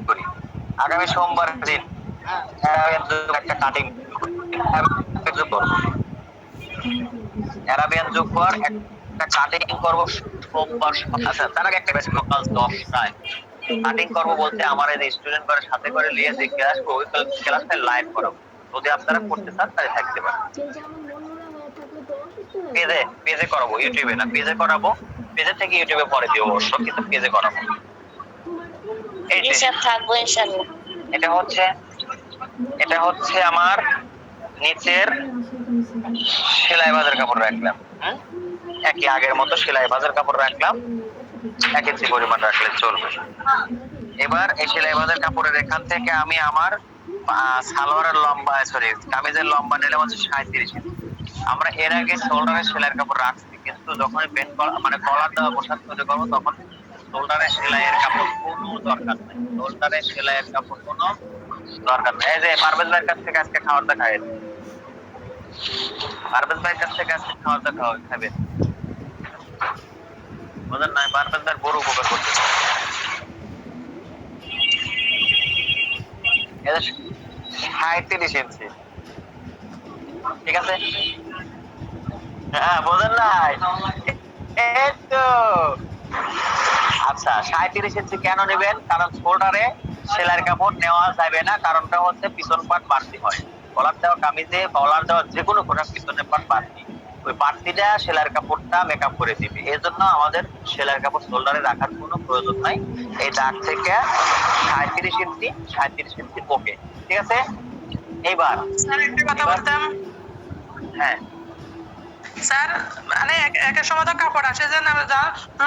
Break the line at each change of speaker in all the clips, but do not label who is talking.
করি আগামী সোমবার দিন একটা কাটিং যোগ করবো, অ্যারাবিয়ান যোগ কর একটা কাটিং করবো সোমবার। আচ্ছা তার আগে একটা বেশি সকাল 10টায় কাটিং করবো বলতে আমার এই স্টুডেন্ট করে সাথে করে নিয়ে যে ক্লাস ওই ক্লাসটা লাইভ করাবো, যদি আপনারা করতে চান তাহলে থাকতে পারেন। পেজে পেজে করাবো, ইউটিউবে না, পেজে করাবো, পেজে থেকে ইউটিউবে পরে দিব অবশ্য, কিন্তু পেজে করাবো। এই যে
থাকবো ইনশাআল্লাহ।
এটা হচ্ছে আমার নিচের সেলাই বাজার কাপড় রাখলাম, একই আগের মতো সেলাই বাজার কাপড় রাখলাম, 1 ইঞ্চি পরিমাণ রাখলে চলবে। এবার এই সেলাই বাজার কাপড়ের এখান থেকে আমি আমার সালোয়ারের লম্বা, সরি কামিজের লম্বা নিলাম হচ্ছে 37 ইঞ্চি। আমরা এর আগে শোল্ডারের সেলাইয়ের কাপড় রাখছি, কিন্তু যখন বেন্ড মানে কলার দেওয়া পোশাক তৈরি করবো তখন শোল্ডারের সেলাইয়ের কাপড় কোনো দরকার নেই, শোল্ডারের সেলাইয়ের কাপড় কোনো দরকার নেই। এই যে পারভেজ ভাইয়ের কাছ থেকে আজকে খাবারটা খাই, পারভেজ ভাইয়ের কাছ থেকে আজকে খাবারটা খাবে, বুঝলেন না? পারভেজ ভাই বড় উপকার করতে 37 ইঞ্চি, ঠিক আছে? হ্যাঁ বোঝেন নাই? এই তো আচ্ছা 37 ইঞ্চি কেন নেবেন? কারণ শোল্ডারে সেলাইয়ের কাপড় নেওয়া যাবে না, কারণটা হচ্ছে পিছন পাট বাড়তি হয়। কলার দেওয়া কামিজে, কলার দেওয়া যে কোনো পোশাক পিছনের পাট বাড়তি, ওই বাড়তিটা সেলাইয়ের কাপড়টা মেকআপ করে দিবে। এই জন্য আমাদের সেলাইয়ের কাপড় শোল্ডারে রাখার কোনো প্রয়োজন নাই। এই দাগ থেকে 37 ইঞ্চি ওকে, ঠিক আছে? এইবার
স্যার একটা কথা বলতাম।
হ্যাঁ
স্যার মানে একটা সময় তো কাপড় আসে যে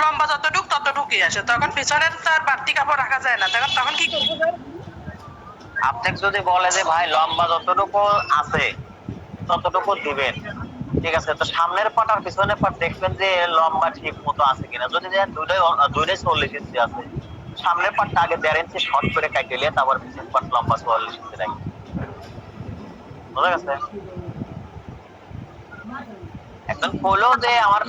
লম্বা যতটুক ততটুকুই আসে, তখন পিছনের তার বাড়তি কাপড় রাখা যায় না, তখন কি করবো স্যার?
আপনাকে যদি বলে যে ভাই লম্বা যতটুকু আছে ততটুকু দিবেন, ঠিক আছে? তো সামনের পাট আর পিছনের পাট দেখবেন যে লম্বা ঠিক মতো আছে কিনা। যদি দেখেন দুইটাই 40 ইঞ্চি আছে, সামনের পাটটা আগে 1.5 ইঞ্চি শর্ট করে কাটিয়ে নিয়ে তারপর পিছনের পাট লম্বা 44 ইঞ্চি রাখবেন। বোঝা গেছে? একজন বললো যে আমার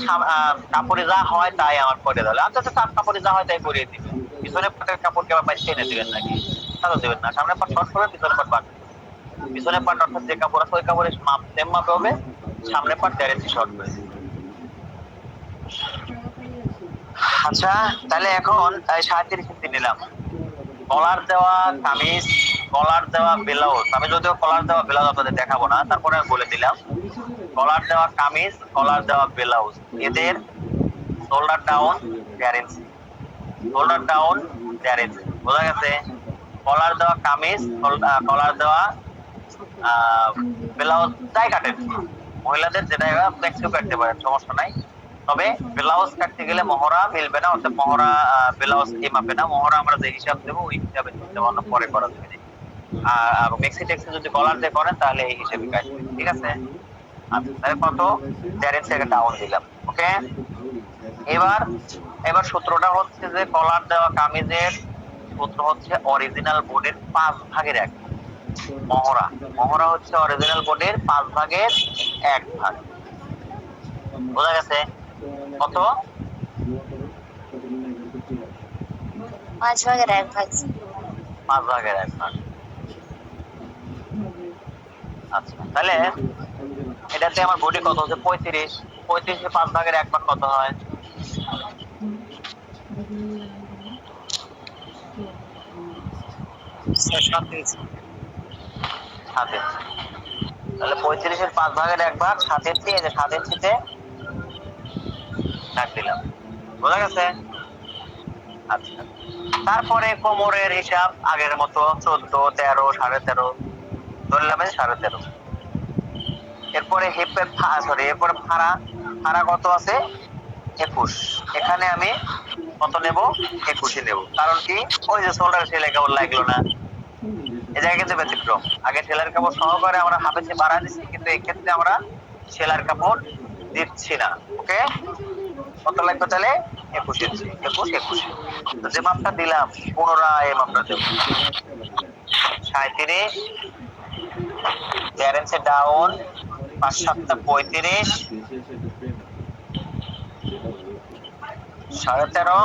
কাপড়ে যা হয় তাই আমার করে দিলে, আচ্ছা তার কাপড়ে যা হয় তাই করিয়ে দিবে। পিছনের পাটের কাপড় কেবল বাইরে টেনে দিবেন নাকি? তাও দিবেন না। সামনের পাট শর্ট করবে, পিছনের পাট বাড়বে। পিছনের পাট অর্থাৎ যে কাপড় আছে ওই কাপড়ের মাপ সেম মাপে হবে, সামনের পাট 1.5 ইঞ্চি শর্ট করে। আচ্ছা তাহলে এখন 37 ইঞ্চি নিলাম। কলার দেওয়া কামিজ, কলার দেওয়া ব্লাউজ, আমি যদিও কলার দেওয়া ব্লাউজ আপনাদের দেখাবো না, তারপরে আমি বলে দিলাম কলার দেওয়া কামিজ, কলার দেওয়া ব্লাউজ, এদের শোল্ডার ডাউন 1.5 ইঞ্চি, শোল্ডার ডাউন 1.5 ইঞ্চি। বোঝা গেছে? কলার দেওয়া কামিজ, কলার দেওয়া ব্লাউজ যাই কাটেন, মহিলাদের যেটা ফ্লেক্সিও কাটতে পারেন, সমস্যা নাই। তবে ব্লাউজ কাটতে গেলে মহড়া মিলবে না, অর্থাৎ মহড়া ব্লাউজ এই মাপে না, মহড়া আমরা যে হিসাব দেবো ওই হিসাবে অন্য পরে করা যাবে। আর মেক্সি টেক্সি যদি কলার দিয়ে করেন তাহলে এই হিসেবে কাটবে, ঠিক আছে? আচ্ছা তাহলে কত? 1.5 ইঞ্চি ডাউন দিলাম, ওকে? এবার এবার সূত্রটা হচ্ছে যে কলার দেওয়া কামিজের সূত্র হচ্ছে অরিজিনাল বোর্ডের 5 ভাগের 1 ভাগ। মহড়া হচ্ছে অরিজিনাল বোর্ডের 5 ভাগের 1 ভাগ। বোঝা গেছে? কত?
5 ভাগের 1 ভাগ।
5 ভাগের 1 ভাগ। আচ্ছা তাহলে এটাতে আমার বডি কত হচ্ছে? 35। 35 এর 5 ভাগের 1 ভাগ কত হয়?
7 ইঞ্চি।
7 ইঞ্চি। তাহলে 35 এর 5 ভাগের 1 ভাগ 7 ইঞ্চি, এই যে 7 ইঞ্চিতে দাগ দিলাম। বোঝা গেছে? আচ্ছা তারপরে কোমরের হিসাব আগের মতো 14, 13, 13.5, ধরলাম 13.5। এরপরে হিপের এরপরে ফাড়া কত আছে? 21। এখানে আমি কত নেব? 21 নেব। কারণ কি? ওই যে শোল্ডার সেলাই কাপড় লাগলো না, এই জায়গায় কিন্তু ব্যতিক্রম। আগে সেলাইয়ের কাপড় সহকারে আমরা হাফ ইঞ্চি বাড়া দিচ্ছি, কিন্তু এই ক্ষেত্রে আমরা সেলাইয়ের কাপড় দিচ্ছি না, ওকে? কত লাগবে তাহলে? 21 ইঞ্চি, 21। তো যে মাপটা দিলাম পুনরায় এই মাপটা দেব, 37, 1.5 ইঞ্চি ডাউন, 5 7 35, 13.5,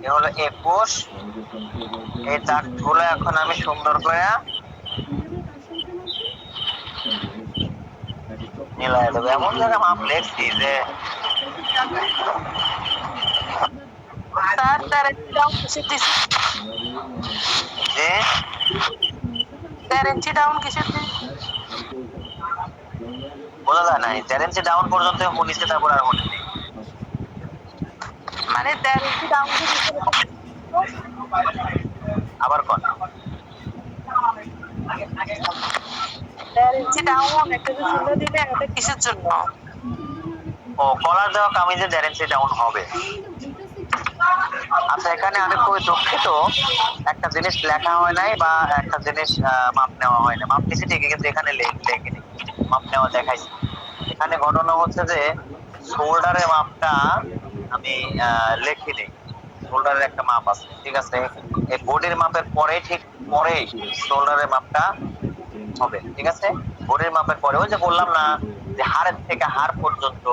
এ হলো 21। এই দাগগুলো এখন আমি সুন্দর করে মিলাই দেবো। এমন জায়গায় মাপ লেখছি যে
স্যার 13 ইঞ্চি ডাউন কিসের দিছি?
যে
13 ইঞ্চি ডাউন কিসের দিছি?
বোঝা যায় নাই। 4 ইঞ্চি ডাউন পর্যন্ত নিচে, তারপর আর মনে নেই।
মানে 13 ইঞ্চি ডাউন দিছি।
আবার কোন
13 ইঞ্চি ডাউন একটা যে চিহ্ন দিলে এটা কিসের জন্য?
ও কলার দেওয়া কামিজে 1.5 ইঞ্চি ডাউন হবে। আচ্ছা, এখানে আমি খুবই দুঃখিত, একটা জিনিস লেখা হয় নাই বা একটা জিনিস মাপ নেওয়া হয় না। মাপ নিচে ঠিকই, কিন্তু এখানে লেখিনি, মাপ নেওয়া দেখাইছি। এখানে ঘটনা হচ্ছে যে শোল্ডারের মাপটা আমি লেখিনি। শোল্ডারের একটা মাপ আছে, ঠিক আছে। এই বডির মাপের পরে, ঠিক পরেই শোল্ডারের মাপটা হবে, ঠিক আছে। বডির মাপের পরে ওই যে বললাম না যে হাড়ের থেকে হাড় পর্যন্ত,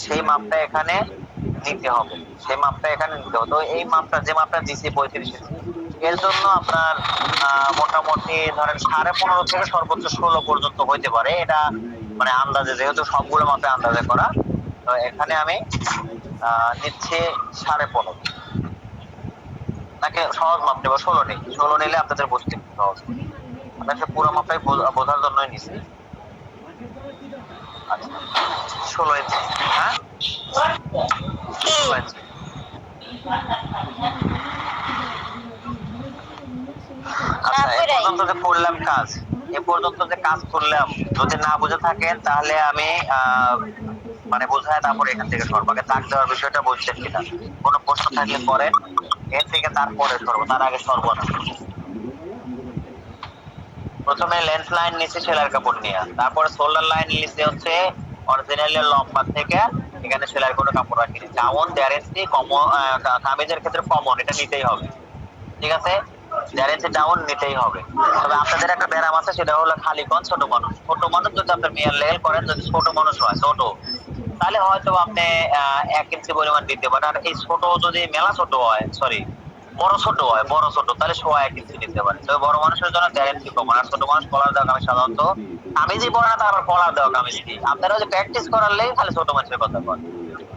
সেই মাপটা এখানে নিতে হবে। সেই মাপটা এখানে নিতে হবে। তো এই মাপটা, যে মাপটা দিছি 35 ইঞ্চি, এর জন্য আপনার মোটামুটি ধরেন 15.5 থেকে সর্বোচ্চ 16 পর্যন্ত হইতে পারে। এটা মানে আন্দাজে, যেহেতু সবগুলো মাপে আন্দাজে করা, তো এখানে আমি নিচ্ছি 15.5। নাকি সহজ মাপ নেবো 16 নেই, 16 নিলে আপনাদের বুঝতে একটু সহজ। আপনাকে পুরো মাপটাই বোঝার জন্যই নিচ্ছি। আচ্ছা, 16 ইঞ্চি। হ্যাঁ, 16 ইঞ্চি। আচ্ছা, এই পর্যন্ত যে করলাম কাজ, এ পর্যন্ত যে কাজ করলাম, যদি না বুঝে থাকেন তাহলে আমি মানে বোঝায় তারপরে এখান থেকে সরবো। আগে দাগ দেওয়ার বিষয়টা বুঝছেন কিনা, কোনো প্রশ্ন থাকলে করেন, এর থেকে তারপরে সরবো, তার আগে সরবো না। প্রথমে লেন্থ লাইন নিচে সেলাইয়ের কাপড় নিয়ে, তারপরে শোল্ডার লাইন নিচে হচ্ছে অরিজিনালি লম্বা থেকে, এখানে সেলাইয়ের কোনো কাপড় রাখিনি। ডাউন 1.5 ইঞ্চি কমন, কামিজের ক্ষেত্রে কমন, এটা নিতেই হবে, ঠিক আছে। 1.5 ইঞ্চি ডাউন নিতেই হবে। তবে আপনাদের একটা ব্যারাম আছে, সেটা হলো খালি কোন ছোট মানুষ। ছোট মানুষ যদি আপনার মেয়ার লেভেল করেন, যদি ছোট মানুষ হয়, ছোট, তাহলে হয়তো আপনি 1 ইঞ্চি পরিমাণ দিতে পারেন। আর এই ছোট যদি মেলা ছোট হয়, সরি বড় ছোট হয়, বড় ছোট, তাহলে 1 ইঞ্চি দিতে পারে। তবে বড় মানুষের জন্য 1.5 ইঞ্চি কম। আর ছোট মানুষ কলার দেওয়া কামিজ সাধারণত কামিজই পরে না, তারপর কলার দেওয়া কামিজ কি। আপনারা যে প্র্যাকটিস করার লেগে খালি ছোট মানুষের কথা বলেন,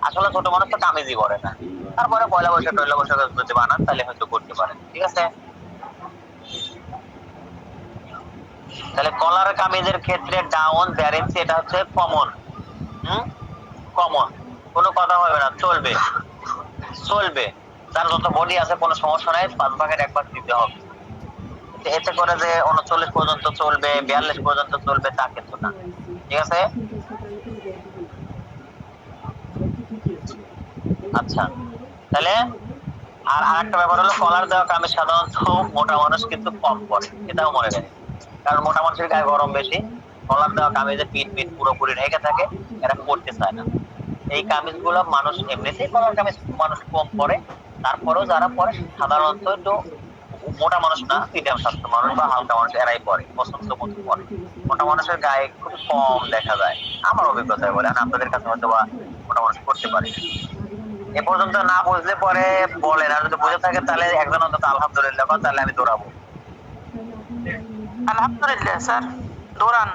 আসলে ছোট মানুষ তো কামিজই পরে না। তারপরে পয়লা বৈশাখ টয়লা বৈশাখ যদি বানান তাহলে হয়তো করতে পারেন, ঠিক আছে। তাহলে কলার কামিজের ক্ষেত্রে ডাউন 1.5 ইঞ্চি, এটা হচ্ছে কমন। কমন, কোনো কথা হবে না, চলবে, চলবে। যার যত বডি আছে কোনো সমস্যা নাই, 5 ভাগের 1 ভাগ দিতে হবে। এতে করে যে 39 পর্যন্ত চলবে, 42 পর্যন্ত চলবে, তা কিন্তু না, ঠিক আছে। আচ্ছা, তাহলে আর আরেকটা ব্যাপার হলো, কলার দেওয়া কামিজ সাধারণত মোটা মানুষ কিন্তু কম পরে, এটাও মনে রাখবেন। কারণ মোটা মানুষের গায়ে গরম বেশি, কলার দেওয়া কামিজে পিঠ পিঠ পুরোপুরি ঢেকে থাকে, এরা পরতে চায় না। এই কামিজগুলো মানুষ এমনিতেই, কলার কামিজ মানুষ কম পরে, তারপরেও যারা পরে সাধারণত একটু মোটা মানুষ না, মিডিয়াম স্বাস্থ্য মানুষ বা হালকা মানুষ, এরাই পরে, পছন্দ মতো পরে। মোটা মানুষের গায়ে খুব কম দেখা যায়, আমার অভিজ্ঞতায় বলে। আপনাদের কাছে হয়তো বা মোটা মানুষ করতে পারে। এ পর্যন্ত না বুঝলে পরে বলেন, আর যদি বুঝে থাকে তাহলে একজন অন্তত আলহামদুলিল্লাহ কর, তাহলে আমি দৌড়াবো।
আলহামদুলিল্লাহ স্যার, দৌড়ান।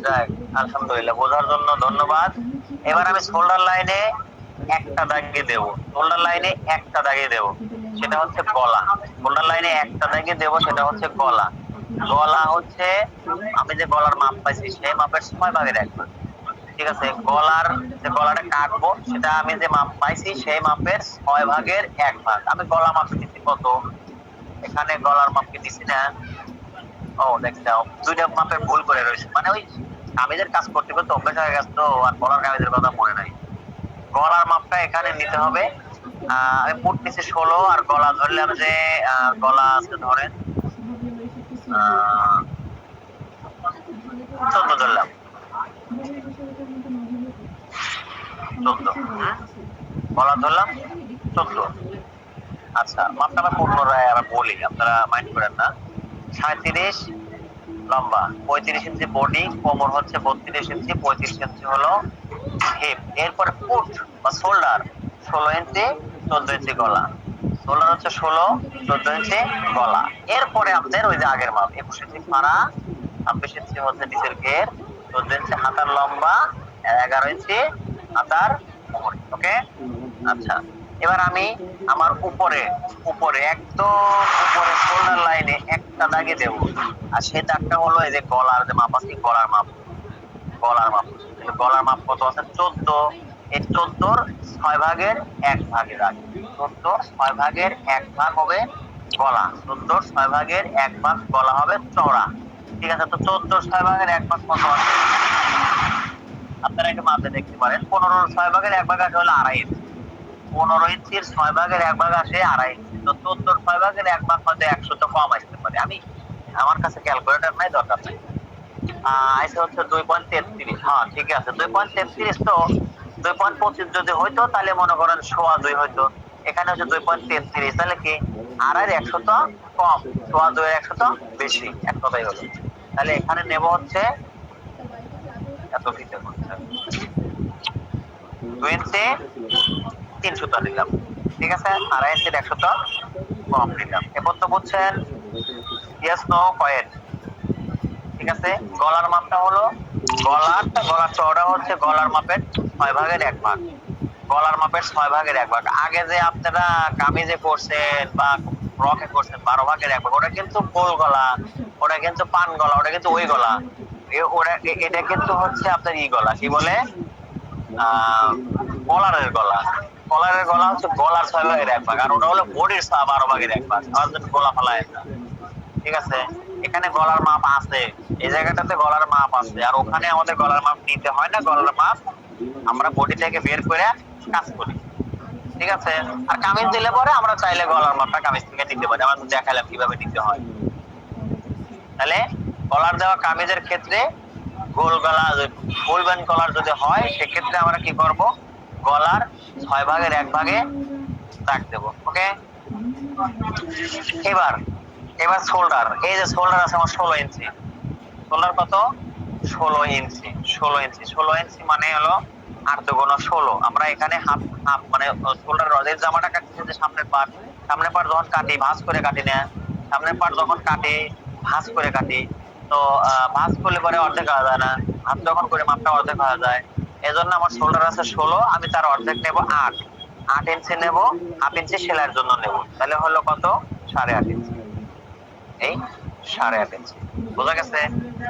যাক, আলহামদুলিল্লাহ, বোঝার জন্য ধন্যবাদ। এবার আমি শোল্ডার লাইনে একটা দাগিয়ে দেব, শোল্ডার লাইনে একটা দাগিয়ে দেব, সেটা হচ্ছে গলা। শোল্ডার লাইনে একটা দাগিয়ে দেব, সেটা হচ্ছে গলা। গলা হচ্ছে, আমি যে গলার মাপ পাইছি সেই মাপের 6 ভাগের 1 ভাগ, ঠিক আছে। গলার যে গলাটা কাটবো, সেটা আমি যে মাপ পাইছি সেই মাপের 6 ভাগের 1 ভাগ। আমি গলা মাপ দিচ্ছি কত, এখানে গলার মাপ কি দিচ্ছি না, ও দেখো দুইটা মাপে ভুল করে রয়েছে, মানে ওই কামিজের কাজ করতে করতে অভ্যাস হয়ে গেছে, তো আর গলার কামিজের কথা মনে নাই। গলার মাপটা এখানে নিতে হবে। আমি পুট নিচ্ছি 16, আর গলা ধরলাম যে গলা আছে ধরেন 14 ধরলাম, 14, গলা ধরলাম 14। আচ্ছা, মাপটা আবার পুনরায় আবার বলি, আপনারা মাইন্ড করেন না। 37 লম্বা, 35 ইঞ্চি বডি, কোমর হচ্ছে 32 ইঞ্চি, 35 ইঞ্চি হলো হিপ। এরপরে পুট বা শোল্ডার, 16 ইঞ্চি 14 ইঞ্চি গলা। শোল্ডার হচ্ছে 16, 14 ইঞ্চি গলা। এরপরে আপনাদের ওই যে আগের মাপ 21 ইঞ্চি ফাড়া, 26 ইঞ্চি হচ্ছে নিচের ঘের, 14 ইঞ্চি হাতার লম্বা, 11 ইঞ্চি হাতার মোহর। ওকে, আচ্ছা। এবার আমি আমার উপরে উপরে একদম উপরে শোল্ডার লাইনে একটা দাগে দেব, আর সেই দাগটা হলো এই যে গলার যে মাপ আছে, গলার মাপ। গলার মাপ, গলার মাপ কত আছে? 14। এই 14-র 6 ভাগের 1 ভাগে দাগ। 14-র 6 ভাগের 1 ভাগ হবে গলা। 14-র 6 ভাগের 1 ভাগ গলা হবে চওড়া। ঠিক আছে, তো 14-র 6 ভাগের 1 ভাগ কত আছে? আপনারা একটু মাপে দেখতে পারেন। 15-র 6 ভাগের 1 ভাগ আসে হলো 2.5 ইঞ্চি। 15 ইঞ্চির 6 ভাগের 1 ভাগ আসে 2.5 ইঞ্চি। তো 14-র 6 ভাগের 1 ভাগ হয়তো 100 তো কম আসতে পারে। আমি, আমার কাছে ক্যালকুলেটর নাই, দরকার নাই। আইসে হচ্ছে 2.33। হ্যাঁ ঠিক আছে, 2.33। তো 2.25 যদি হইতো তাহলে মনে করেন 2.25 হইতো। এখানে হচ্ছে 2.33, তাহলে কি 2.5-100 তো কম, 2.25-100 তো বেশি, এক কথাই হলো। তাহলে এখানে নেব হচ্ছে এত ফিতে করতে 2 ইঞ্চি 3 সুতা নিলাম। ঠিক আছে, 2.5 ইঞ্চির 100 তো কম নিলাম। এরপর তো বুঝছেন? Yes no coin. ঠিক আছে, গলার মাপটা হলো, গলার চওড়া হচ্ছে গলার মাপের 6 ভাগের 1 ভাগ। গলার মাপের 6 ভাগের 1 ভাগ। আগে যে আপনারা কামিজে করছেন বা ফ্রকে করছেন 12 ভাগের 1 ভাগ, ওটা কিন্তু গোল গলা, ওটা কিন্তু পান গলা, ওটা কিন্তু ওই গলা। এটা কিন্তু হচ্ছে আপনার ই গলা, কি বলে, কলারের গলা। কলারের গলা হচ্ছে গলার 6 ভাগের 1 ভাগ, আর ওটা হলো বডির 12 ভাগের 1 ভাগ। আমার জন্য গলা ফেলায় না। ঠিক আছে, এখানে গলার মাপ আছে, এই জায়গাটাতে গলার মাপ আছে, আর ওখানে আমাদের গলার মাপ নিতে হয় না। গলার মাপ আমরা বডি থেকে বের করে কাজ করি। ঠিক আছে, আর কামিজ দিলে পরে আমরা চাইলে গলার মাপটা কামিজ থেকে নিতে পারি। আমরা দেখালাম কিভাবে নিতে হয়। তাহলে কলার দেওয়া কামিজের ক্ষেত্রে গোল গলা, ফুল ব্যান্ড কলার যদি হয় সেক্ষেত্রে আমরা কি করব? গলার 6 ভাগের 1 ভাগে দাগ দেব। ওকে, এবার এবার শোল্ডার। এই যে শোল্ডার আছে আমার 16 ইঞ্চি। শোল্ডার কত? 16 ইঞ্চি। 16 ইঞ্চি মানে হলো 8 দুগুণ 16। আমরা এখানে হাফ হাফ মানে শোল্ডার রডের জামাটা কাটতেছি যে সামনের পার্ট, সামনের পার্ট যখন কাটি ভাঁজ করে কাটি না, সামনের পার্ট যখন কাটি ভাঁজ করে কাটি। তো ভাঁজ করলে পরে অর্ধেক হওয়া যায় না, হাত যখন করে মাপটা অর্ধেক হওয়া যায়। এজন্য আমার শোল্ডার আছে 16, আমি তার অর্ধেক নেব 8। 8 ইঞ্চি নেব, হাফ ইঞ্চি সেলাইয়ের জন্য নেব। তাহলে হলো কত? 8.5 ইঞ্চি। এই 8.5 ইঞ্চি। বোঝা গেছে?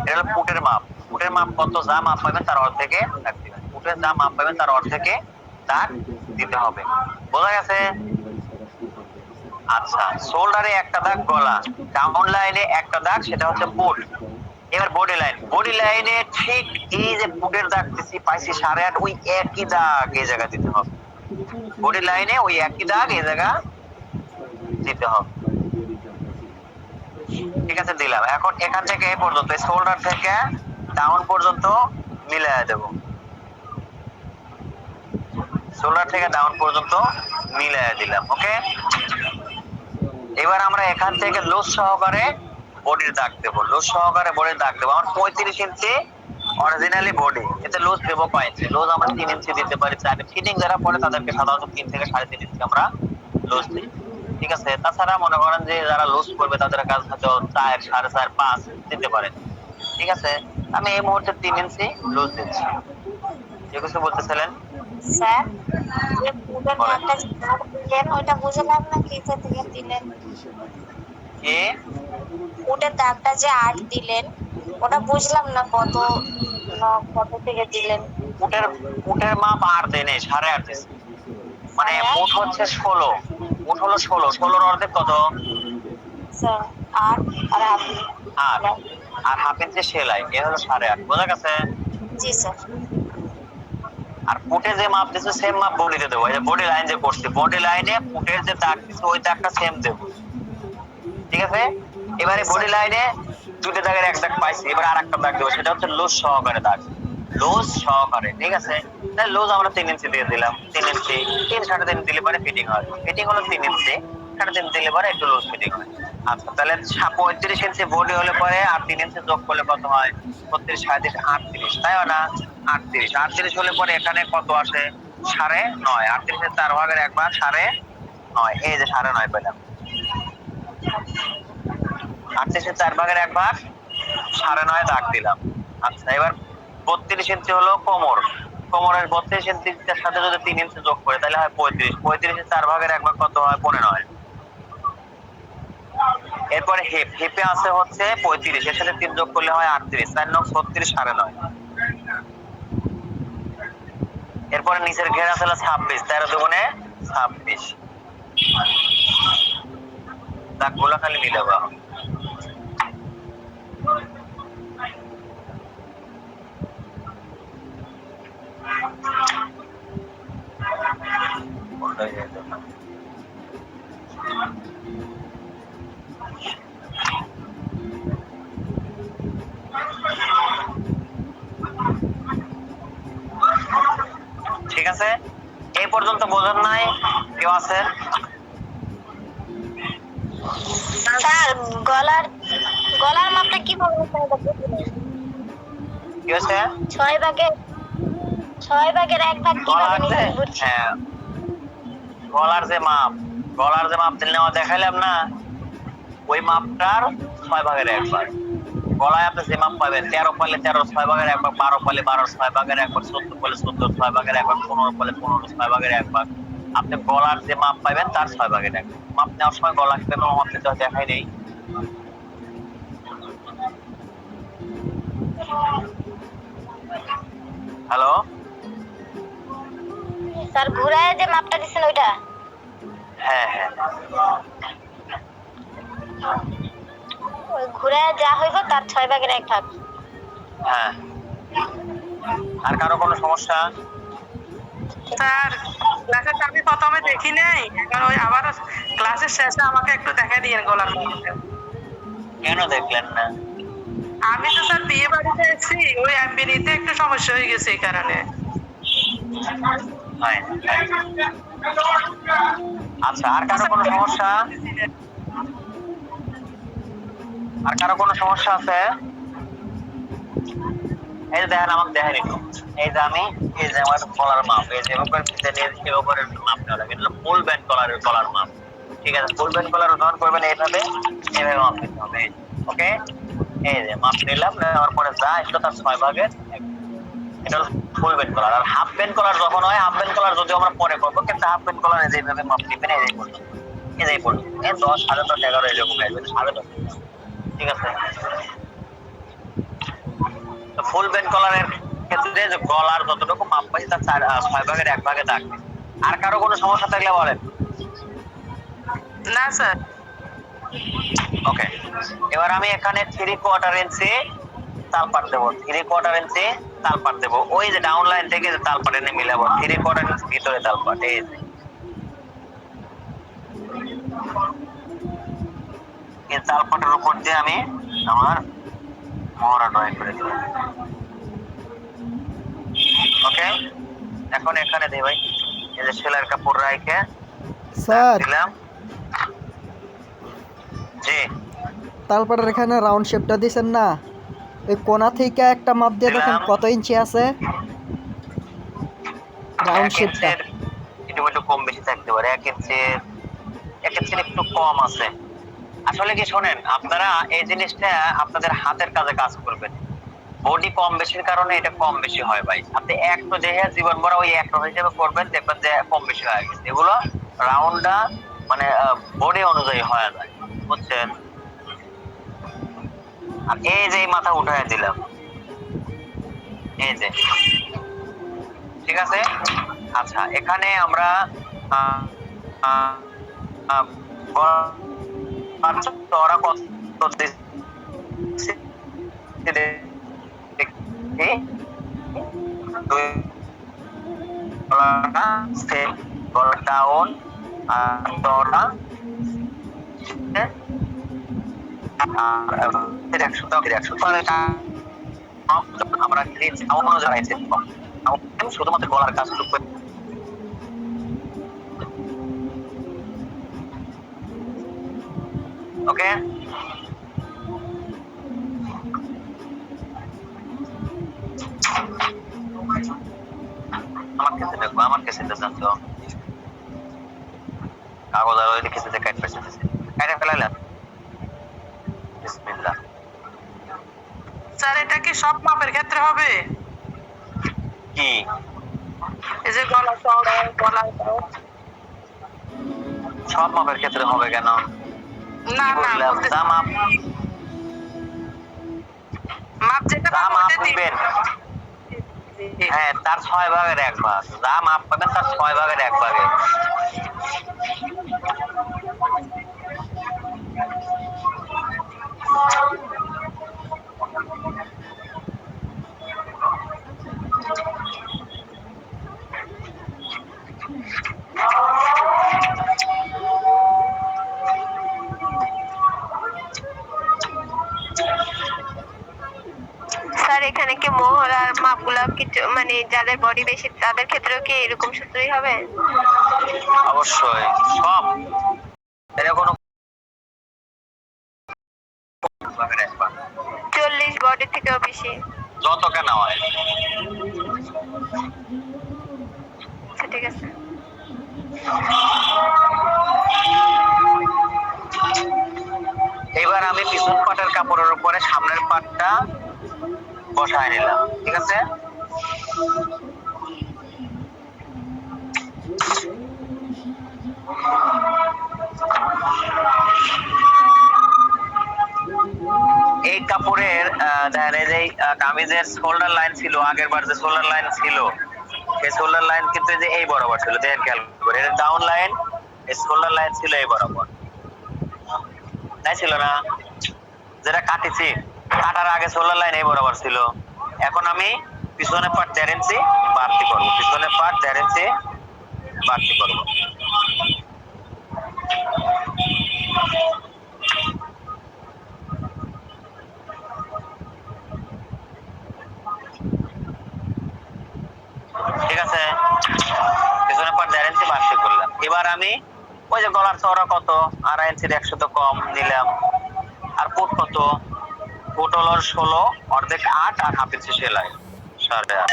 এটা হলো ফুটের মাপ। ফুটের মাপ কত? যা মাপ পাবেন তার অর্ধেকে দাগ দিবেন। ফুটের যা মাপ পাবেন তার অর্ধেকে দাগ দিতে হবে। বোঝা গেছে? আচ্ছা, শোল্ডারে একটা দাগ গলা, ডাউন লাইনে একটা দাগ, সেটা হচ্ছে ফুট। এবার বডি লাইন, বডি লাইনে ঠিক এই যে ফুটের দাগ দিছি পাইছি 8.5, ওই একই দাগ এই জায়গা দিতে হবে। বডি লাইনে ওই একই দাগ এই জায়গা দিতে হবে। ঠিক আছে, দিলাম। এখন এখান থেকে এই পর্যন্ত, শোল্ডার থেকে ডাউন পর্যন্ত মিলাইয়া দেব। শোল্ডার থেকে ডাউন পর্যন্ত মিলাইয়া দিলাম। ওকে, এবার আমরা এখান থেকে লুজ সহকারে বডির দাগ দেবো। লুজ সহকারে বডির দাগ দেবো। আমার 35 ইঞ্চি অরিজিনালি বডি, এতে লুজ দেবো 5 ইঞ্চি। লুজ আমরা 3 ইঞ্চি দিতে পারি। ফিটিং যারা পরে তাদেরকে সাধারণত 3 থেকে 3.5 ইঞ্চি আমরা লুজ দিই। ঠিক আছে, তাছাড়া মনে করেন যে যারা লুজ করবে তাদের কাছে হয়তো 4, 4.5, 5 দিতে পারে। ঠিক আছে, আমি এই মুহূর্তে 3 ইঞ্চি লুজ দিচ্ছি। যে কিছু বলতেছিলেন?
স্যার, যে ফুটের দাগটা যে দাগ দিলেন ওইটা বুঝলাম না কিসে থেকে দিলেন।
কি?
ফুটের দাগটা যে 8 দিলেন ওটা বুঝলাম না, কত কত থেকে দিলেন।
ফুটের ফুটের মাপ 8 দেয় নেই, 8.5 দিচ্ছি। মানে ফুট হচ্ছে 16, ফুট হলো 16, 16-র অর্ধেক কত?
স্যার 8 আর হাফ।
8, আর হাফ ইঞ্চি সেলাই, এ হলো 8.5। বোঝা গেছে?
জি স্যার।
আর ফুটে যে মাপ দিচ্ছে সেম মাপ বডিতে দেবো। এই যে বডি লাইন যে করছি, বডি লাইনে ফুটের যে দাগ দিচ্ছে ওই দাগটা সেম দেবো। ঠিক আছে, এবারে বডি লাইনে দুটো দাগের এক দাগ পাইছি, এবার আর একটা দাগ দেবো, সেটা হচ্ছে লুজ সহকারে দাগ। লুজ সহকারে। ঠিক আছে, তাহলে লুজ আমরা 3 ইঞ্চি দিয়ে দিলাম। 3 ইঞ্চি, 3 3.5 দিলে পরে ফিটিং হয়। ফিটিং হলো 3 ইঞ্চি, 3.5 দিলে পরে একটু লুজ ফিটিং হয়। আচ্ছা, তাহলে 35 ইঞ্চি বডি হলে পরে আর 3 ইঞ্চি যোগ করলে কত হয়? 36, 37, 38, তাই না? 38 হলে পরে এখানে কত আসে? 9.5, 38-এর 4 ভাগের 1 ভাগ 9.5, এই যে 9.5 পেলাম। 38-এর 4 ভাগের 1 ভাগ 9.5 দাগ দিলাম। আচ্ছা, এবার 32 ইঞ্চি হলো কোমর। কোমরের 32 ইঞ্চির সাথে যদি 3 ইঞ্চি যোগ করে তাহলে হয় 35। 35-এর 4 ভাগের 1 ভাগ কত হয়? 15। এরপরে হিপে আছে হচ্ছে 35, এর সাথে 3 যোগ করলে হয় 38, 4 9 36, 9.5। এরপরে নিচের ঘের আছে 26, 13 দুগুণে 26। দাগগুলো খালি মিলাবো। ঠিক আছে, এই পর্যন্ত বোঝেন নাই? কেউ আছে?
স্যার গলার গলার মাপটা কি হবে
কি হচ্ছে?
6 ভাগের 1 ভাগ কিভাবে নিবেন বুঝছি।
হ্যাঁ, গলার যে মাপ নেওয়া দেখাইলাম না, ওই মাপটার 6 ভাগের 1 ভাগ। গলায় আপনি যে মাপ পাবেন, 13 পালে 13 6 ভাগের 1 ভাগ, 12 পালে 12 6 ভাগের 1 ভাগ, 14 পালে 14 6 ভাগের 1 ভাগ, 15 পালে 15 6 ভাগের 1 ভাগ। আপনি গলার যে মাপ পাবেন তার 6 ভাগের 1 ভাগ। মাপ নেওয়ার সময় গলা কিভাবে মাপ নিতে হয় দেখাই নেই। হ্যালো
স্যার ঘুরায় যে মাপটা দিছেন ওইটা?
হ্যাঁ হ্যাঁ,
ওই ঘুরায় যা হইব তার 6 ভাগের 1 ভাগ।
হ্যাঁ। আর কারো কোনো সমস্যা?
স্যার ক্লাসে আমি প্রথমে দেখি নাই, এখন ওই আবার ক্লাসের শেষে আমাকে একটু দেখা দিয়েন গলার মাপটা।
কেন দেখলেন না?
আমি তো স্যার বিয়ে বাড়িতে এসেছি, ওই এমবিনিতে একটু সমস্যা হয়ে গেছে এই কারণে।
হয়। আচ্ছা, আর কারো কোনো সমস্যা? আর কারো কোনো সমস্যা আছে? এই যে দেখেন, আমাকে দেখেন একটু। এই যে এই যে আমার গলার মাপ, এই যে এভাবে মাপ নেওয়া লাগে। এটা ফুল ব্যান্ড গলার মাপ। ঠিক আছে, ফুল ব্যান্ড গলার উদাহরণ করবেন এইভাবে মাপ নিতে হবে। ওকে, এই যে মাপ নিলাম, নেওয়ার পরে যা আসলো তার 6 ভাগের 1। এটা হলো ফুল ব্যান্ড কলার। আর হাফ ব্যান্ড কলার যখন হয়, হাফ ব্যান্ড কলার যদি আমরা পরে করবো, কিন্তু হাফ ব্যান্ড কলার যেভাবে মাপ নিবেন এই পর্যন্ত, এই পর্যন্ত 10 10.5 11 এরকম আসবে, 10.5। ঠিক আছে, ফুল ব্যান্ড কলারের ক্ষেত্রে যে গলার যতটুকু মাপ পাইছি তার 6 ভাগের 1 ভাগে দাগ। আর কারো কোনো সমস্যা থাকলে বলেন।
না স্যার।
ওকে, এবার আমি এখানে 3/4 ইঞ্চি তালপাট দেবো। 3/4 ইঞ্চি তালপাট দেবো। ওই যে ডাউন লাইন থেকে যে তালপাট এনে মিলাবো, 3/4 ইঞ্চি ভিতরে তালপাট। এই যে এই তালপাটের উপর দিয়ে আমি আমার মহড়া ড্রয়িং করে দেবো। ওকে, এখন এখানে দিই ভাই, এই যে সেলাইয়ের কাপড় রাখে
স্যার
দিলাম। জি,
তালপাড়ের এখানে রাউন্ড শেপটা দিছেন না, ওই কোণা থেকে একটা মাপ দিয়ে দেখেন কত ইঞ্চি আছে। রাউন্ড শেপটা
একটু কম বেশি থাকতে পারে। 1 ইঞ্চির একটু কম আছে। আসলে কি শোনেন, আপনারা এই জিনিসটা আপনাদের হাতের কাজে কাজ করবেন। বডি কম বেশির কারণে এটা কম বেশি হয় ভাই। আপনি একটু যেহে জীবন ভরা ওই একটা হিসেবে করবেন, দেখবেন যে কম বেশি হয়ে গেছে। এগুলো রাউন্ডটা মানে বডি অনুযায়ী হয়ে যায়, বুঝছেন? আর এই যে মাথা উঠায় দিলাম, এই যে, ঠিক আছে। আচ্ছা, এখানে আমরা চড়া কত দিচ্ছি দেখি। 2 সেম ডাউন আর চড়া আর 100 আমরা জানাইছি শুধুমাত্র গলার কাজটুকু। ওকে, আমার ক্ষেত্রে দেখবো, আমার কেসিতে জানতো কাগজ আর ওই কেসিতে কাট পেছে কাটে ফেলাইলাম বিসমিল্লাহ।
স্যার এটা কি সব মাপের ক্ষেত্রে হবে?
কি
এই যে গলা চওড়া, গলা
সব মাপের ক্ষেত্রে হবে কেন?
না
কি
না
বললাম
বলতে
যা মাপ
মাপ যেটা
যা
পাবো
মাপ
ওটা
দিবেন,
দিই।
হ্যাঁ তার 6 ভাগের 1 ভাগ, যা মাপ পাবেন তার 6 ভাগের 1 ভাগে।
স্যার এখানে কি মহলার মাপগুলা কিছু মানে যাদের বডি বেশি তাদের ক্ষেত্রেও কি এরকম সূত্রই হবে?
অবশ্যই সব এর কোনো ভাগের 1 ভাগ
40 বডি থেকেও বেশি?
যত কেন হয়।
আচ্ছা ঠিক আছে।
এবার আমি পিছন পাটের কাপড়ের উপরে সামনের পাটটা বসায় নিলাম, ঠিক আছে। এই কাপড়ের দেখেন এই যে কামিজের শোল্ডার লাইন ছিল, আগের বার যে শোল্ডার লাইন ছিল সেই শোল্ডার লাইন কিন্তু এই যে এই বরাবর ছিল, দেখেন খেয়াল করে এর ডাউন লাইন, এই শোল্ডার লাইন ছিল এই বরাবর, তাই ছিল না? যেটা কাটিছি কাটার আগে শোল্ডার লাইন এই বরাবর ছিল। এখন আমি পিছনের পার্ট 1.5 ইঞ্চি বাড়তি করব, পিছনের পার্ট 1.5 ইঞ্চি বাড়তি করব। ঠিক আছে, পিছনের পার্ট 1.5 ইঞ্চি বাড়তি করলাম। এবার আমি ওই যে গলার চওড়া কত 2.5 ইঞ্চির 100 তো কম নিলাম, আর কোট কত, কোট হলো 16 অর্ধেক 8 আর হাফ ইঞ্চি সেলাই 8.5।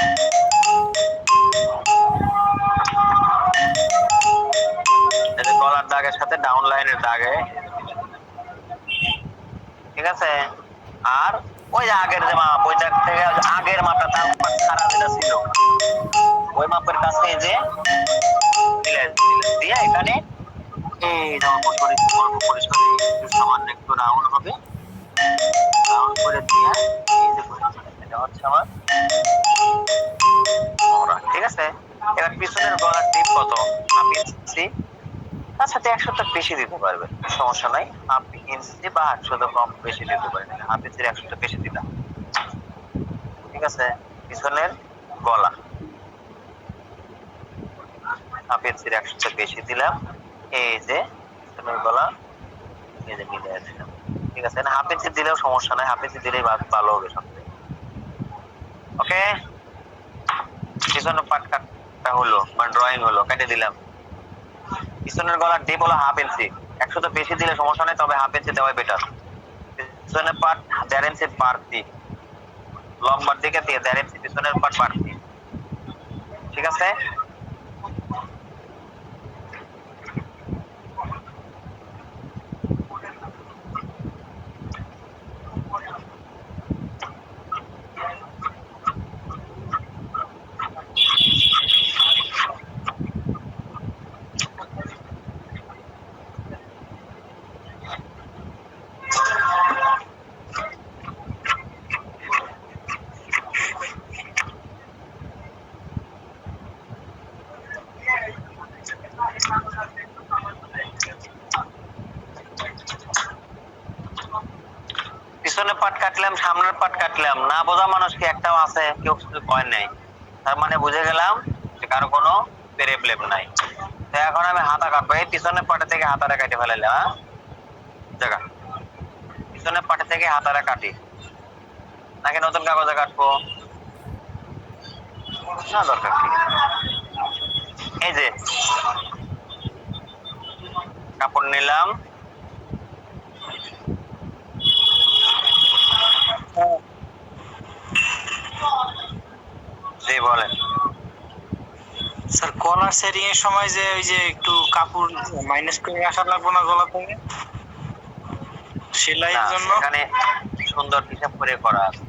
এই যে গলার দাগের সাথে ডাউন লাইনের দাগে, ঠিক আছে। আর ওই যে আগের যে মাপ, ওই দাগ থেকে আগের মাপটা তার খারাপ যেটা ছিল ওই মাপের কাছে এই যে মিলাই দিলাম, দিয়ে এখানে এই অল্প পরিষ্কার সামান্য একটু রাউন্ড হবে, রাউন্ড করে দিয়ে এই যে এটা হচ্ছে আমার মোহরা, ঠিক আছে। এবার পিছনের গলার টিপ কত, হাফ ইঞ্চি, তার সাথে 100 তো বেশি দিতে পারবে, সমস্যা নাই, হাফ ইঞ্চি বা 100 তো কম বেশি দিতে পারবে, হাফ ইঞ্চির 100 তো বেশি দিলাম, ঠিক আছে। পিছনের গলা হাফ ইঞ্চির 100 তো বেশি দিলাম, এই যে পিছনের গলা এই যে মিলে দিলাম, ঠিক আছে। হাফ ইঞ্চি দিলেও সমস্যা নাই, হাফ ইঞ্চি দিলেই ভালো হবে সবথেকে। ওকে, পিছনের পার্ট কাটা হলো, মানে ড্রয়িং হলো, কেটে দিলাম। পিছনের গলার ডিপ হলো হাফ ইঞ্চি, 100 তো বেশি দিলে সমস্যা নেই, তবে হাফ ইঞ্চি দেওয়াই বেটার। পিছনের পার্ট 1.5 ইঞ্চি বাড়তি, লম্বার দিকে দিয়ে 1.5 ইঞ্চি পিছনের পার্ট বাড়তি, ঠিক আছে। পিছনের পাট কাটলাম, সামনের পাট কাটলাম, না বোঝা মানুষ কি একটাও আছে? কেউ কিছু কয় নাই, তার মানে বুঝে গেলাম যে কারো কোনো প্রবলেম নাই। তো এখন আমি হাতা কাটবো, এই পিছনের পাটে থেকে হাতাটা কেটে ফেলাইলাম, হ্যাঁ জায়গা পিছনের পাটে থেকে হাতাটা কাটি, নাকি নতুন কাগজে কাটবো? না দরকার কি, এই যে কাপড় নিলাম, জি বলেন।
স্যার কলার সেটিং এর সময় যে ওই যে একটু কাপড় মাইনাস করে আসা লাগবে না গলা থেকে সেলাইয়ের
না,
জন্য?
এখানে সুন্দর হিসাব করে করা আছে।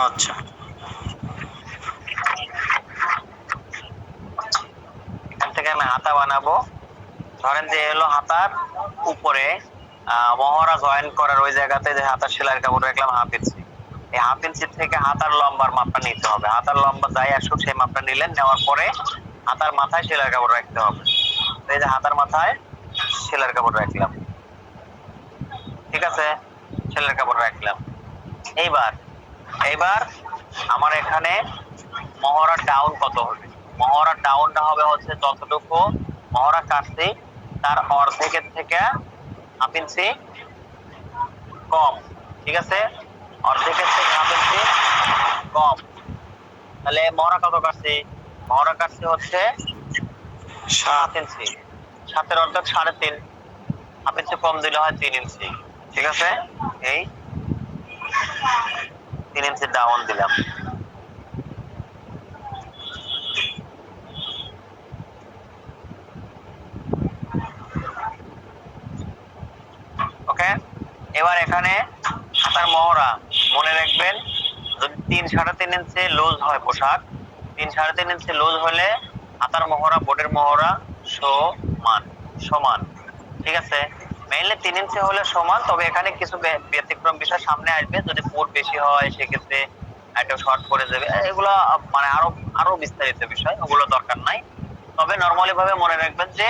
আচ্ছা
এখান থেকে আমি হাতা বানাবো। ধরেন যে এলো হাতার উপরে মহড়া জয়েন করার ওই জায়গাতে যে হাতার সেলাইয়ের কাপড় রাখলাম হাফ ইঞ্চি। এই হাফ ইঞ্চি থেকে হাতার লম্বার মাপটা নিতে হবে। হাতার লম্বা যাই আসুক সেই মাপটা নিলেন, নেওয়ার পরে হাতার মাথায় সেলাইয়ের কাপড় রাখতে হবে। তো এই যে হাতার মাথায় সেলাইয়ের কাপড় রাখলাম, ঠিক আছে, সেলাইয়ের কাপড় রাখলাম। এইবার এইবার আমার এখানে মহড়ার ডাউন কত হবে? মহড়ার ডাউনটা হবে হচ্ছে যতটুকু মহড়া কাটছি তার অর্ধেকের থেকে হাফ ইঞ্চি কম, ঠিক আছে, অর্ধেকের থেকে হাফ ইঞ্চি কম। তাহলে মহড়া কত কাটছি? মহড়া কাটছি হচ্ছে 7 ইঞ্চি, 7-এর অর্ধেক 3.5, হাফ ইঞ্চি কম দিলে হয় 3 ইঞ্চি, ঠিক আছে। এই 3 ইঞ্চি ডাউন দিলাম। ওকে, এবার এখানে হাতার মহড়া মনে রাখবেন, যদি 3-3.5 ইঞ্চি লুজ হয় পোশাক, 3-3.5 ইঞ্চি লুজ হলে হাতার মহড়া বোর্ডের মহড়া সমান সমান, ঠিক আছে। মেইনলি 3 ইঞ্চি হলে সমান, তবে এখানে কিছু ব্যতিক্রম বিষয় সামনে আসবে। যদি পোর্ট বেশি হয় সেক্ষেত্রে একটা শর্ট পড়ে যাবে, এগুলো মানে আরো বিস্তারিত বিষয়, ওগুলো দরকার নাই। তবে নরমালি ভাবে মনে রাখবেন যে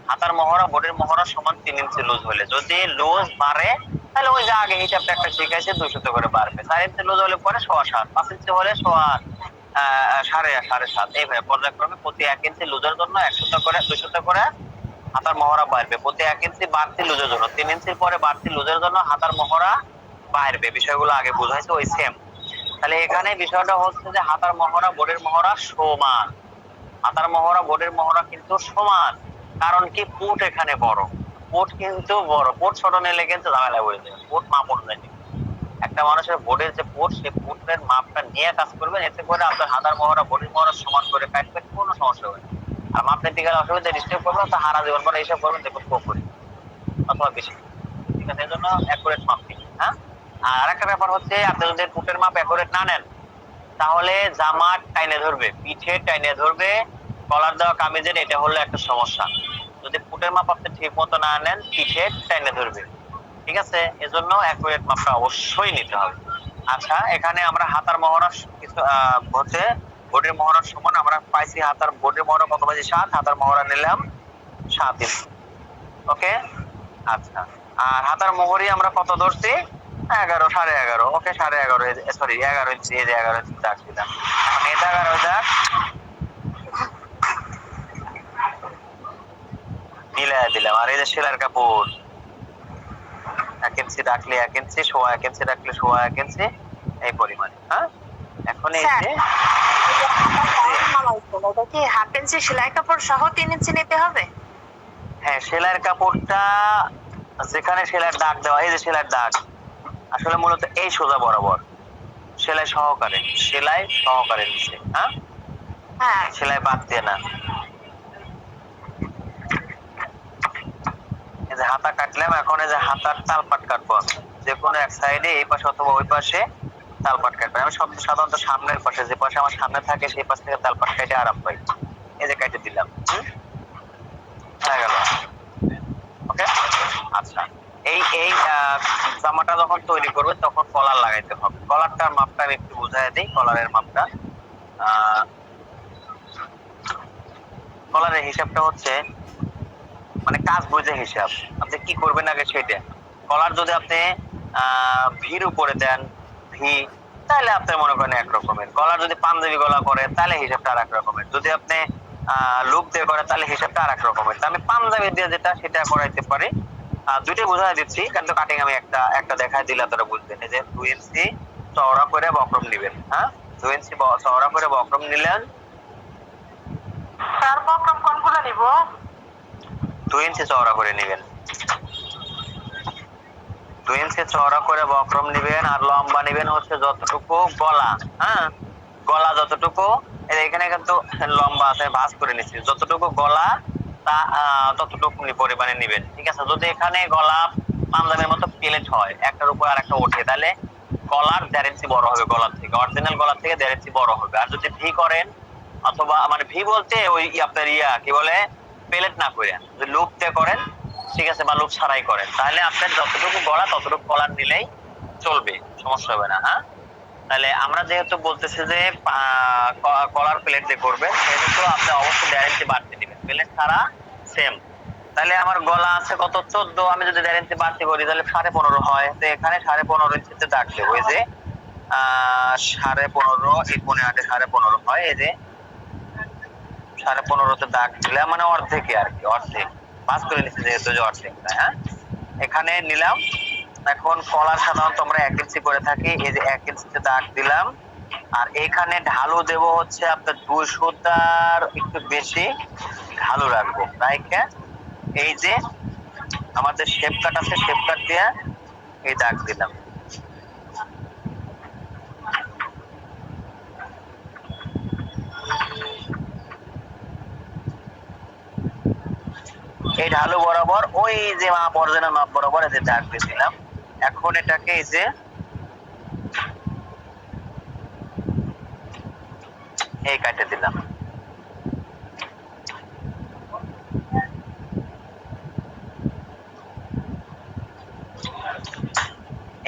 হাতার মহড়া বোর্ডের মহড়া সমান 3 ইঞ্চি লুজ হলে, যদি লুজ বাড়ে তাহলে ওই যে আগে হিসাবটা একটা শিখাইছে 200 করে বাড়বে। 4 ইঞ্চি লুজ হলে পরে 7.25, 5 ইঞ্চি হলে 7.5, এইভাবে পর্যায়ক্রমে প্রতি 1 ইঞ্চি লুজের জন্য 100 করে 200 করে হাতার মহড়া বাড়বে। প্রতি 1 ইঞ্চি বাড়তি লুজের জন্য, 3 ইঞ্চির পরে বাড়তি লুজের জন্য হাতার মহড়া বাড়বে। বিষয়গুলো আগে বোঝাইছে ওই সেম। তাহলে এখানে বিষয়টা হচ্ছে যে হাতার মহড়া বোর্ডের মহড়া সমান, হাতার মহড়া বোর্ডের মহড়া কিন্তু সমান। কারণ কি, পোর্ট এখানে বড়, পোর্ট কিন্তু বড়, পোর্ট ছোট নিলে কিন্তু ঝামেলা হয়ে যাবে। পোর্ট মাপ অনুযায়ী একটা মানুষের বোর্ডের যে পোর্ট, সেই পোর্টের মাপটা নিয়ে কাজ করবেন, এতে করে আপনার হাতার মহড়া বোর্ডের মহড়া সমান করে কাটবেন, কোনো সমস্যা হবে না। আর মাপ নিতে গেলে অসুবিধা ডিস্টার্ব করবেন তো হারা জীবন পরে হিসাব করবেন দেখুন কম করে অথবা বেশি, ঠিক আছে। এই জন্য অ্যাকুরেট মাপ নিন। হ্যাঁ, আর একটা ব্যাপার হচ্ছে আপনি যদি পোর্টের মাপ অ্যাকুরেট না নেন তাহলে জামা টাইনে ধরবে, পিঠে টাইনে ধরবে, কলার দেওয়া কামিজের এটা হলো একটা সমস্যা। যদি ফুটের মাপ আপনি ঠিক মতো না নেন পিঠে টাইনে ধরবে, ঠিক আছে। এজন্য অ্যাকুরেট মাপটা অবশ্যই নিতে হবে। আচ্ছা, এখানে আমরা হাতার মহড়া কিছু হচ্ছে বোর্ডের মহড়ার সমান আমরা পাইছি। হাতার বোর্ডের মহড়া কত পাইছি? 7, হাতার মহড়া নিলাম 7 ইঞ্চি, ওকে। আচ্ছা, আর হাতার মোহরি আমরা কত ধরছি? 11, 11.5, ওকে, 11.5, সরি 11 ইঞ্চি, এই যে 11 ইঞ্চি দাগ দিলাম। এখন এই দাগ আর ওই দাগ মিলাই দিলাম। আর এই যে সেলাইয়ের কাপড় 1 ইঞ্চি রাখলে 1 ইঞ্চি, 1 ইঞ্চি রাখলে 1 ইঞ্চি, এই পরিমাণে। হ্যাঁ, এখন এই যে
এটা কি হাফ ইঞ্চি সেলাই কাপড় সহ 3 ইঞ্চি নিতে হবে?
হ্যাঁ, সেলাইয়ের কাপড়টা যেখানে সেলাইয়ের দাগ দেওয়া, এই যে সেলাইয়ের দাগ আসলে মূলত এই সোজা বরাবর সেলাই সহকারে, সেলাই সহকারে নিচে। হ্যাঁ,
হ্যাঁ,
সেলাই বাদ দিয়ে না। এই যে হাতা কাটলাম, এখন এই যে হাতার তালপাট কাটবো আমি, যে কোনো এক সাইডে এই পাশে অথবা ওই পাশে তালপাট কাটবো। আমি সাধারণত সামনের পাশে, যে পাশে আমার সামনে থাকে সেই পাশ থেকে তালপাট কাটে আরাম পাই। এই যে কেটে দিলাম, হয়ে গেল, ওকে। আচ্ছা, এই এই জামাটা যখন তৈরি করবে তখন কলার লাগাইতে হবে। কলারটার মাপটা আমি একটু বুঝাই দিই। কলারের মাপটা, কলারের হিসাবটা হচ্ছে মানে কাজ বুঝে হিসাব। আপনি কি করবেন আগে সেটা। কলার যদি আপনি ভির উপরে দেন, ভি, তাহলে আপনি মনে করেন এক রকমের। কলার যদি পাঞ্জাবি গলা করে তাহলে হিসাবটা আর এক রকমের। যদি আপনি লুপ দিয়ে করে তাহলে হিসাবটা আর এক রকমের। আমি পাঞ্জাবি দিয়ে যেটা সেটা করাইতে পারি। দুইটাই বোঝাই দিচ্ছি, কিন্তু কাটিং আমি একটা দেখাই দিলে আপনারা বুঝবেন। এই যে 2 ইঞ্চি চওড়া করে বক্রম নিবেন। হ্যাঁ, 2 ইঞ্চি চওড়া করে বক্রম নিলেন।
তার বক্রম কোনগুলো নিব?
2 ইঞ্চি চওড়া করে নিবেন, 2 ইঞ্চি চওড়া করে বক্রম নিবেন। আর লম্বা নিবেন হচ্ছে যতটুকু গলা, হ্যাঁ, গলা যতটুকু এখানে কিন্তু লম্বা আছে, ভাঁজ করে নিচ্ছি। যতটুকু গলা ততটুকু পরিমাণে নিবেন, ঠিক আছে? যদি এখানে গলা পাঞ্জাবের মতো প্লেট হয়, একটার উপর আর একটা ওঠে, তাহলে গলার 1.5 ইঞ্চি বড় হবে, গলার থেকে অরিজিনাল গলার থেকে 1.5 ইঞ্চি বড় হবে। আর যদি ভি করেন, অথবা মানে ভি বলতে ওই আপনার কি বলে প্লেট না করে যদি লুপ দিয়ে করেন, ঠিক আছে, বা লুপ ছাড়াই করেন, তাহলে আপনার যতটুকু গলা ততটুকু কলার নিলেই চলবে, সমস্যা হবে না। হ্যাঁ, তাহলে আমরা যেহেতু বলতেছি যে কলার প্লেট দিয়ে করবেন, সেহেতু আপনি অবশ্যই 1.5 ইঞ্চি বাড়তি দিবেন, প্লেট ছাড়া সেম। তাহলে আমার গলা আছে কত 14, আমি যদি 1.5 ইঞ্চি বাড়তি করি তাহলে 15.5 হয়। তো এখানে 15.5 ইঞ্চিতে দাগ দেবো, এই যে 15.5 এই 15.8 15.5 হয়, এই যে 15.5তে দাগ দিলাম, মানে অর্ধেকে আর কি, অর্ধেক ভাঁজ করে নিচ্ছি যেহেতু, যে অর্ধেকটা। হ্যাঁ, এখানে নিলাম। এখন কলার সাধারণত আমরা 1 ইঞ্চি করে থাকি, এই যে 1 ইঞ্চিতে দাগ দিলাম। আর এখানে ঢালু দেব হচ্ছে আপনার 2 সুতার একটু বেশি ঢালু রাখবো, রাইখে এই যে আমাদের শেপ কাট আছে, শেপ কাট দিয়ে এই দাগ দিলাম। এই ঢালু বরাবর ওই যে মাপ, অরিজিনাল মাপ বরাবর এই যে দাগ দিয়েছিলাম। এখন এটাকে এই যে এই কাটে দিলাম।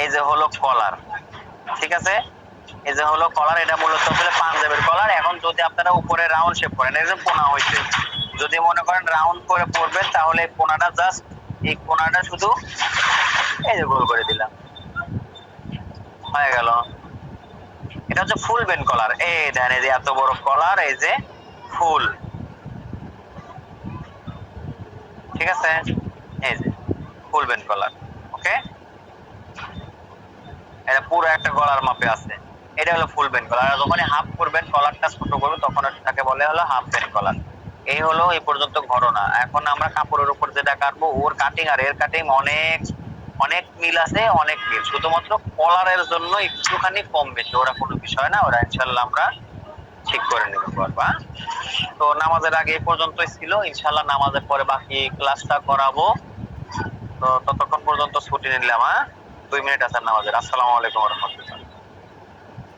এই যে হলো কলার, ঠিক আছে? এই যে হলো কলার, এটা মূলত হচ্ছে পাঞ্জাবের কলার। এখন যদি আপনারা উপরে রাউন্ড শেপ করেন, এই যে কোনা হইছে, যদি মনে করেন রাউন্ড করে পড়বেন, তাহলে এই কোনাটা জাস্ট, এই কোনাটা শুধু এই যে গোল করে দিলাম, হয়ে গেল। এটা হচ্ছে ফুল বেন কলার। এই দেখেন, এই যে এত বড় কলার, এই যে ফুল, ঠিক আছে? এই যে ফুল বেন কলার, ওকে? এটা পুরো একটা গলার মাপে আছে, এটা হলো ফুল বেন কলার। আর যখন হাফ করবেন, কলারটা ছোট করবেন, তখন এটাকে বলে হলো হাফ বেন কলার। এই হলো এই পর্যন্ত ঘটনা। এখন আমরা কাপড়ের উপর যেটা কাটবো, ওর কাটিং আর এর কাটিং অনেক অনেক মিল আছে, অনেক মিল। শুধুমাত্র কলারের জন্য একটুখানি কম বেশি, ওরা কোনো বিষয় না, ওরা ইনশাল্লাহ আমরা ঠিক করে নিতে পারবো। তো নামাজের আগে এই পর্যন্তই ছিল, ইনশাল্লাহ নামাজের পরে বাকি ক্লাসটা করাবো। তো ততক্ষণ পর্যন্ত ছুটি নিলাম। 2 মিনিট আছে নামাজের। আসসালামু আলাইকুম ওয়া রাহমাতুল্লাহ।